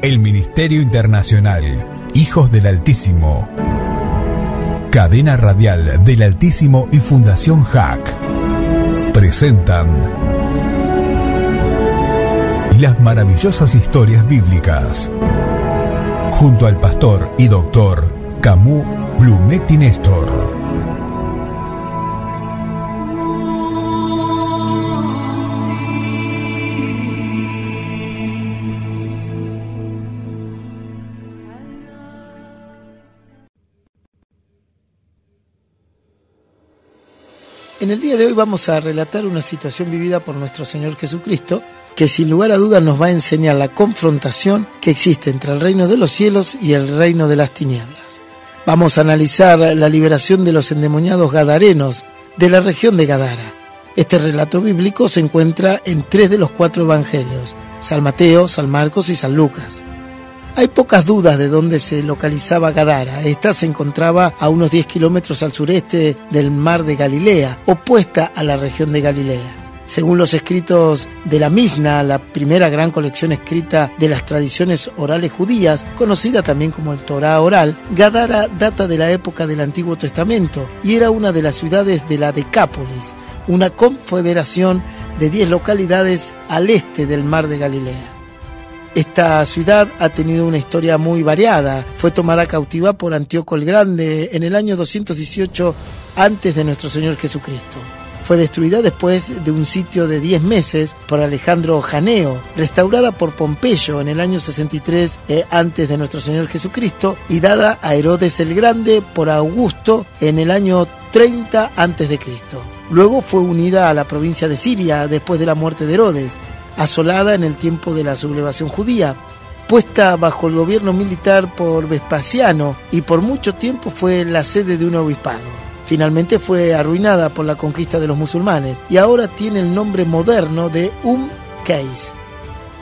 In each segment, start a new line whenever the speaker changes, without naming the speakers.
El Ministerio Internacional Hijos del Altísimo, Cadena Radial del Altísimo y Fundación JAC presentan las maravillosas historias bíblicas junto al pastor y doctor Camus Blumetti Néstor.
En el día de hoy vamos a relatar una situación vivida por nuestro Señor Jesucristo que sin lugar a dudas nos va a enseñar la confrontación que existe entre el reino de los cielos y el reino de las tinieblas. Vamos a analizar la liberación de los endemoniados gadarenos de la región de Gadara. Este relato bíblico se encuentra en 3 de los 4 evangelios, San Mateo, San Marcos y San Lucas. Hay pocas dudas de dónde se localizaba Gadara. Esta se encontraba a unos 10 kilómetros al sureste del mar de Galilea, opuesta a la región de Galilea. Según los escritos de la Misna, la primera gran colección escrita de las tradiciones orales judías, conocida también como el Torá oral, Gadara data de la época del Antiguo Testamento y era una de las ciudades de la Decápolis, una confederación de 10 localidades al este del mar de Galilea. Esta ciudad ha tenido una historia muy variada. Fue tomada cautiva por Antíoco el Grande en el año 218 antes de nuestro Señor Jesucristo. Fue destruida después de un sitio de 10 meses por Alejandro Janeo, restaurada por Pompeyo en el año 63 antes de nuestro Señor Jesucristo y dada a Herodes el Grande por Augusto en el año 30 antes de Cristo. Luego fue unida a la provincia de Siria después de la muerte de Herodes, asolada en el tiempo de la sublevación judía, puesta bajo el gobierno militar por Vespasiano y por mucho tiempo fue la sede de un obispado. Finalmente fue arruinada por la conquista de los musulmanes y ahora tiene el nombre moderno de Qais.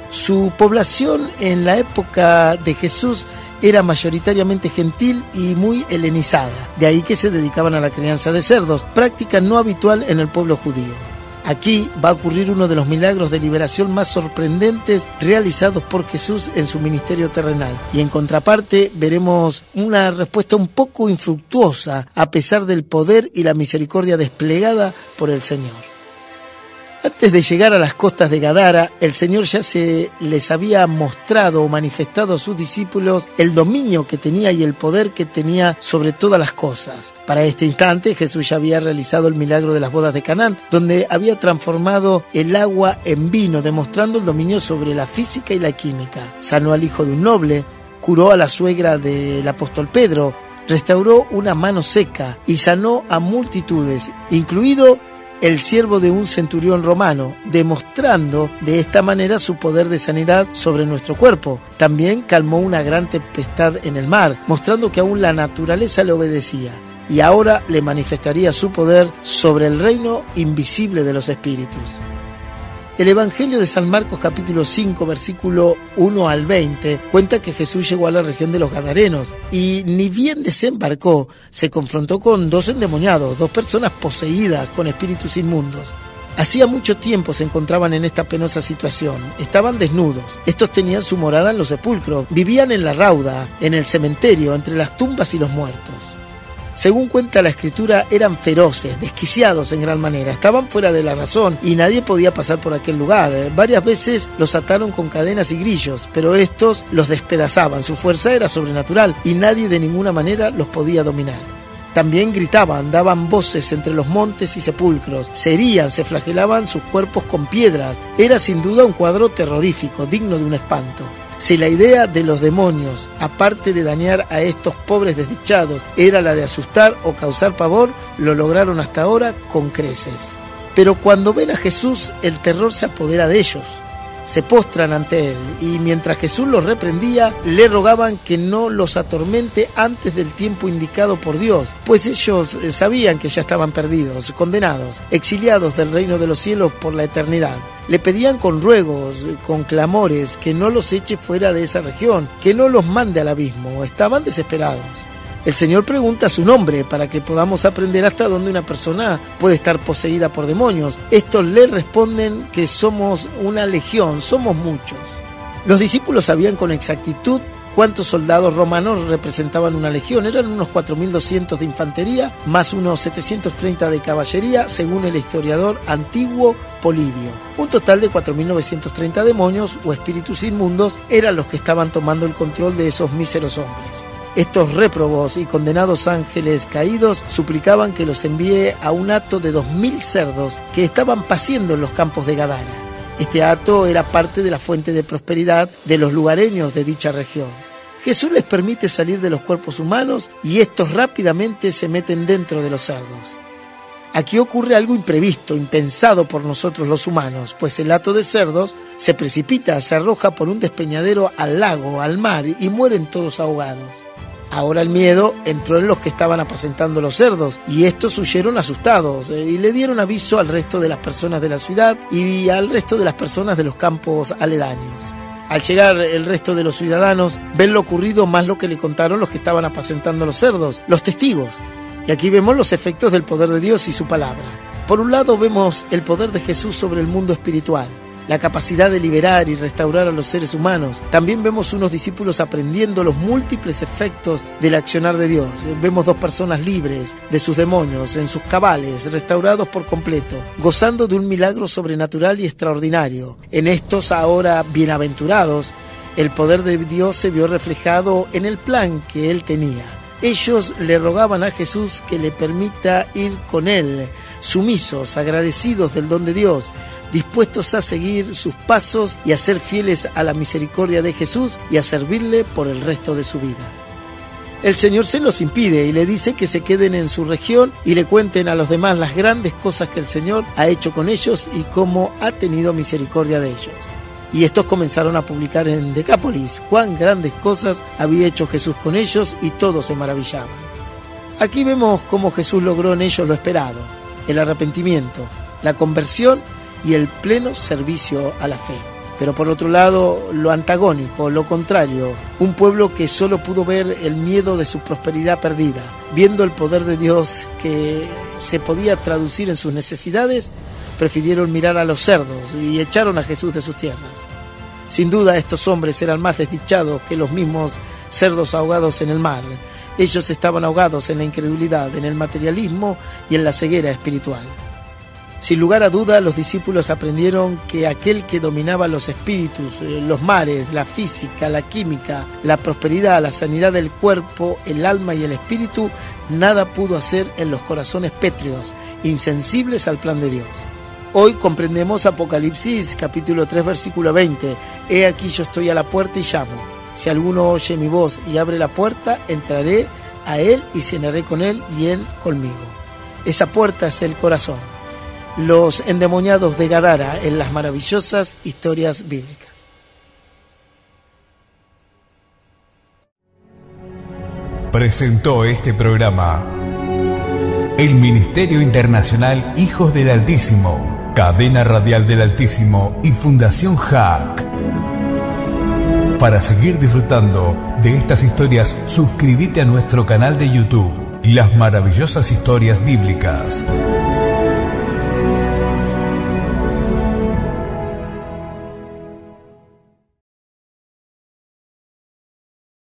Su población en la época de Jesús era mayoritariamente gentil y muy helenizada, de ahí que se dedicaban a la crianza de cerdos, práctica no habitual en el pueblo judío. Aquí va a ocurrir uno de los milagros de liberación más sorprendentes realizados por Jesús en su ministerio terrenal. Y en contraparte veremos una respuesta un poco infructuosa a pesar del poder y la misericordia desplegada por el Señor. Antes de llegar a las costas de Gadara, el Señor ya se les había mostrado o manifestado a sus discípulos el dominio que tenía y el poder que tenía sobre todas las cosas. Para este instante, Jesús ya había realizado el milagro de las bodas de Canaán, donde había transformado el agua en vino, demostrando el dominio sobre la física y la química. Sanó al hijo de un noble, curó a la suegra del apóstol Pedro, restauró una mano seca y sanó a multitudes, incluido el siervo de un centurión romano, demostrando de esta manera su poder de sanidad sobre nuestro cuerpo. También calmó una gran tempestad en el mar, mostrando que aún la naturaleza le obedecía. Y ahora le manifestaría su poder sobre el reino invisible de los espíritus. El Evangelio de San Marcos capítulo 5 versículo 1 al 20 cuenta que Jesús llegó a la región de los Gadarenos y ni bien desembarcó, se confrontó con 2 endemoniados, 2 personas poseídas con espíritus inmundos. Hacía mucho tiempo se encontraban en esta penosa situación, estaban desnudos, estos tenían su morada en los sepulcros, vivían en la rauda, en el cementerio, entre las tumbas y los muertos. Según cuenta la Escritura, eran feroces, desquiciados en gran manera, estaban fuera de la razón y nadie podía pasar por aquel lugar. Varias veces los ataron con cadenas y grillos, pero estos los despedazaban, su fuerza era sobrenatural y nadie de ninguna manera los podía dominar. También gritaban, daban voces entre los montes y sepulcros, se herían, se flagelaban sus cuerpos con piedras. Era sin duda un cuadro terrorífico, digno de un espanto. Si la idea de los demonios, aparte de dañar a estos pobres desdichados, era la de asustar o causar pavor, lo lograron hasta ahora con creces. Pero cuando ven a Jesús, el terror se apodera de ellos. Se postran ante él y mientras Jesús los reprendía, le rogaban que no los atormente antes del tiempo indicado por Dios, pues ellos sabían que ya estaban perdidos, condenados, exiliados del reino de los cielos por la eternidad. Le pedían con ruegos, con clamores, que no los eche fuera de esa región, que no los mande al abismo. Estaban desesperados. El Señor pregunta su nombre para que podamos aprender hasta dónde una persona puede estar poseída por demonios. Estos le responden que somos una legión, somos muchos. Los discípulos sabían con exactitud cuántos soldados romanos representaban una legión. Eran unos 4.200 de infantería, más unos 730 de caballería, según el historiador antiguo Polibio. Un total de 4.930 demonios o espíritus inmundos eran los que estaban tomando el control de esos míseros hombres. Estos réprobos y condenados ángeles caídos suplicaban que los envíe a un hato de 2.000 cerdos que estaban paciendo en los campos de Gadara. Este hato era parte de la fuente de prosperidad de los lugareños de dicha región. Jesús les permite salir de los cuerpos humanos y estos rápidamente se meten dentro de los cerdos. Aquí ocurre algo imprevisto, impensado por nosotros los humanos, pues el hato de cerdos se precipita, se arroja por un despeñadero al lago, al mar, y mueren todos ahogados. Ahora el miedo entró en los que estaban apacentando los cerdos, y estos huyeron asustados y le dieron aviso al resto de las personas de la ciudad y al resto de las personas de los campos aledaños. Al llegar el resto de los ciudadanos, ven lo ocurrido más lo que le contaron los que estaban apacentando los cerdos, los testigos. Y aquí vemos los efectos del poder de Dios y su palabra. Por un lado vemos el poder de Jesús sobre el mundo espiritual, la capacidad de liberar y restaurar a los seres humanos. También vemos unos discípulos aprendiendo los múltiples efectos del accionar de Dios. Vemos dos personas libres de sus demonios, en sus cabales, restaurados por completo, gozando de un milagro sobrenatural y extraordinario. En estos ahora bienaventurados, el poder de Dios se vio reflejado en el plan que Él tenía. Ellos le rogaban a Jesús que le permita ir con Él, sumisos, agradecidos del don de Dios, dispuestos a seguir sus pasos y a ser fieles a la misericordia de Jesús y a servirle por el resto de su vida. El Señor se los impide y le dice que se queden en su región y le cuenten a los demás las grandes cosas que el Señor ha hecho con ellos y cómo ha tenido misericordia de ellos. Y estos comenzaron a publicar en Decápolis cuán grandes cosas había hecho Jesús con ellos, y todos se maravillaban. Aquí vemos cómo Jesús logró en ellos lo esperado: el arrepentimiento, la conversión y el pleno servicio a la fe. Pero por otro lado, lo antagónico, lo contrario, un pueblo que solo pudo ver el miedo de su prosperidad perdida, viendo el poder de Dios que se podía traducir en sus necesidades, prefirieron mirar a los cerdos y echaron a Jesús de sus tierras. Sin duda, estos hombres eran más desdichados que los mismos cerdos ahogados en el mar. Ellos estaban ahogados en la incredulidad, en el materialismo y en la ceguera espiritual. Sin lugar a duda, los discípulos aprendieron que aquel que dominaba los espíritus, los mares, la física, la química, la prosperidad, la sanidad del cuerpo, el alma y el espíritu, nada pudo hacer en los corazones pétreos, insensibles al plan de Dios. Hoy comprendemos Apocalipsis capítulo 3 versículo 20. He aquí yo estoy a la puerta y llamo. Si alguno oye mi voz y abre la puerta, entraré a él y cenaré con él y él conmigo. Esa puerta es el corazón. Los endemoniados de Gadara en las maravillosas historias bíblicas.
Presentó este programa el Ministerio Internacional Hijos del Altísimo, Cadena Radial del Altísimo y Fundación JAC. Para seguir disfrutando de estas historias, suscríbete a nuestro canal de YouTube, Las Maravillosas Historias Bíblicas.